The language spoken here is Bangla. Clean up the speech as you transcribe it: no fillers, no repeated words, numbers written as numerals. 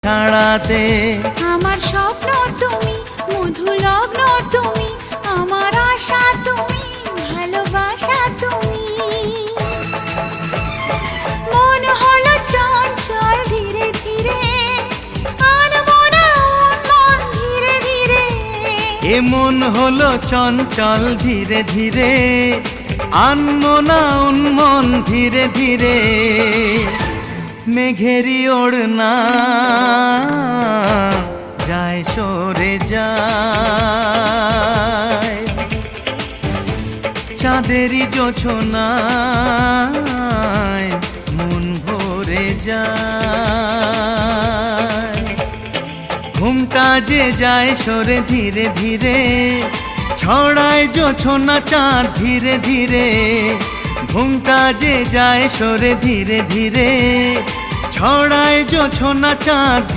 তাড়াতে। আমার স্বপ্ন তুমি, মধু লগ্ন তুমি, আমার আশা তুমি, ভালোবাসা তুমি। মন হলো চঞ্চল ধীরে ধীরে, আনমনা মন ধীরে ধীরে। এ মন হলো চঞ্চল ধীরে ধীরে, আনমনা উন্মন ধীরে ধীরে। মেঘেরি ওড়না যায় সরে যায়, চাঁদেরই জোছনায় মন ভরে যায়। ঘুমটা যে যায় সরে ধীরে ধীরে, ছড়ায় জোছনা চাঁদ ধীরে ধীরে। ঘুমটা যে যায় সরে ধীরে ধীরে, ছড়ায় জোছনা চাঁদ।